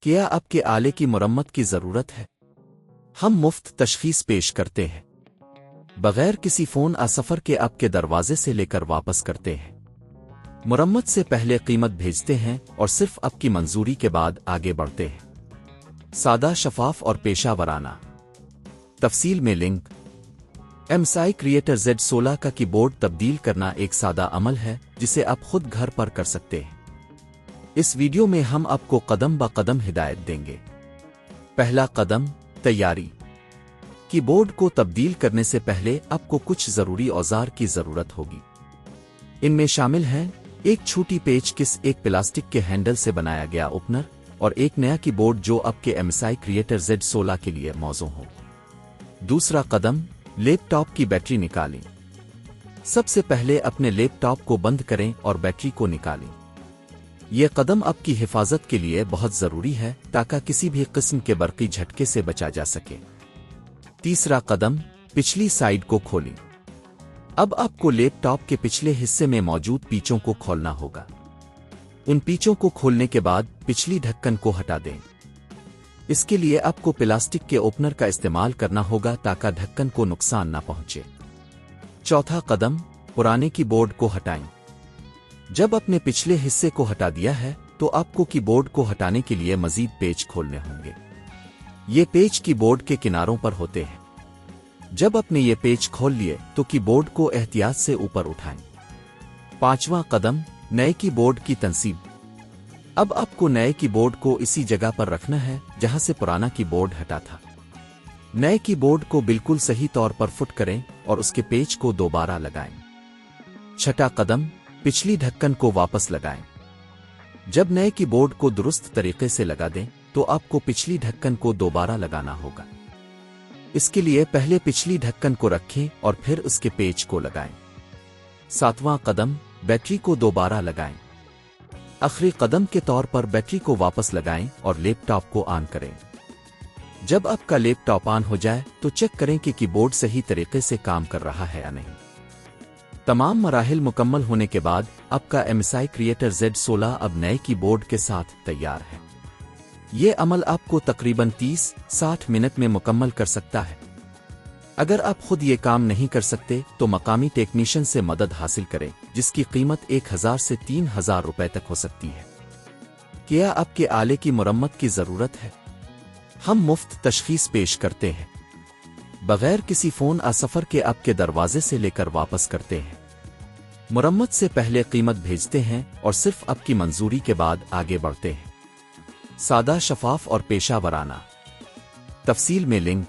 کیا آپ کے آلے کی مرمت کی ضرورت ہے؟ ہم مفت تشخیص پیش کرتے ہیں، بغیر کسی فون سفر کے آپ کے دروازے سے لے کر واپس کرتے ہیں۔ مرمت سے پہلے قیمت بھیجتے ہیں اور صرف آپ کی منظوری کے بعد آگے بڑھتے ہیں۔ سادہ، شفاف اور پیشہ ورانہ۔ تفصیل میں لنک۔ MSI Creator Z16 کا کی بورڈ تبدیل کرنا ایک سادہ عمل ہے جسے آپ خود گھر پر کر سکتے ہیں۔ اس ویڈیو میں ہم آپ کو قدم با قدم ہدایت دیں گے۔ پہلا قدم، تیاری۔ کی بورڈ کو تبدیل کرنے سے پہلے آپ کو کچھ ضروری اوزار کی ضرورت ہوگی۔ ان میں شامل ہیں ایک چھوٹی پیچ کس، ایک پلاسٹک کے ہینڈل سے بنایا گیا اوپنر، اور ایک نیا کی بورڈ جو آپ کے MSI Creator Z16 کے لیے موزوں ہو۔ دوسرا قدم، لیپ ٹاپ کی بیٹری نکالیں۔ سب سے پہلے اپنے لیپ ٹاپ کو بند کریں اور بیٹری کو نکالیں۔ یہ قدم آپ کی حفاظت کے لیے بہت ضروری ہے تاکہ کسی بھی قسم کے برقی جھٹکے سے بچا جا سکے۔ تیسرا قدم، پچھلی سائیڈ کو کھولیں۔ اب آپ کو لیپ ٹاپ کے پچھلے حصے میں موجود پیچوں کو کھولنا ہوگا۔ ان پیچوں کو کھولنے کے بعد پچھلی ڈھکن کو ہٹا دیں۔ اس کے لیے آپ کو پلاسٹک کے اوپنر کا استعمال کرنا ہوگا تاکہ ڈھکن کو نقصان نہ پہنچے۔ چوتھا قدم، پرانے کی بورڈ کو ہٹائیں۔ جب اپنے پچھلے حصے کو ہٹا دیا ہے تو آپ کو کی بورڈ کو ہٹانے کے لیے مزید پیچ کھولنے ہوں گے۔ یہ پیچ کی بورڈ کے کناروں پر ہوتے ہیں۔ جب آپ نے یہ پیچ کھول لیے تو کی بورڈ کو احتیاط سے اوپر اٹھائیں۔ پانچواں قدم، نئے کی بورڈ کی تنصیب۔ اب آپ کو نئے کی بورڈ کو اسی جگہ پر رکھنا ہے جہاں سے پرانا کی بورڈ ہٹا تھا۔ نئے کی بورڈ کو بالکل صحیح طور پر فٹ کریں اور اس کے پیچ کو دوبارہ لگائیں۔ چھٹا قدم، پچھلی ڈھکن کو واپس لگائیں۔ جب نئے کی بورڈ کو درست طریقے سے لگا دیں تو آپ کو پچھلی ڈھکن کو دوبارہ لگانا ہوگا۔ اس کے لیے پہلے پچھلی ڈھکن کو رکھیں اور پھر اس کے پیچ کو لگائیں۔ ساتواں قدم، بیٹری کو دوبارہ لگائیں۔ آخری قدم کے طور پر بیٹری کو واپس لگائیں اور لیپ ٹاپ کو آن کریں۔ جب آپ کا لیپ ٹاپ آن ہو جائے تو چیک کریں کہ کی بورڈ صحیح طریقے سے کام کر رہا ہے یا نہیں۔ تمام مراحل مکمل ہونے کے بعد آپ کا MSI Creator Z16 اب نئے کی بورڈ کے ساتھ تیار ہے۔ یہ عمل آپ کو تقریباً 30-60 منٹ میں مکمل کر سکتا ہے۔ اگر آپ خود یہ کام نہیں کر سکتے تو مقامی ٹیکنیشین سے مدد حاصل کریں جس کی قیمت 1000 سے 3000 روپے تک ہو سکتی ہے۔ کیا آپ کے آلے کی مرمت کی ضرورت ہے؟ ہم مفت تشخیص پیش کرتے ہیں، بغیر کسی فون سفر کے آپ کے دروازے سے لے کر واپس کرتے ہیں۔ مرمت سے پہلے قیمت بھیجتے ہیں اور صرف آپ کی منظوری کے بعد آگے بڑھتے ہیں۔ سادہ، شفاف اور پیشہ ورانہ۔ تفصیل میں لنک۔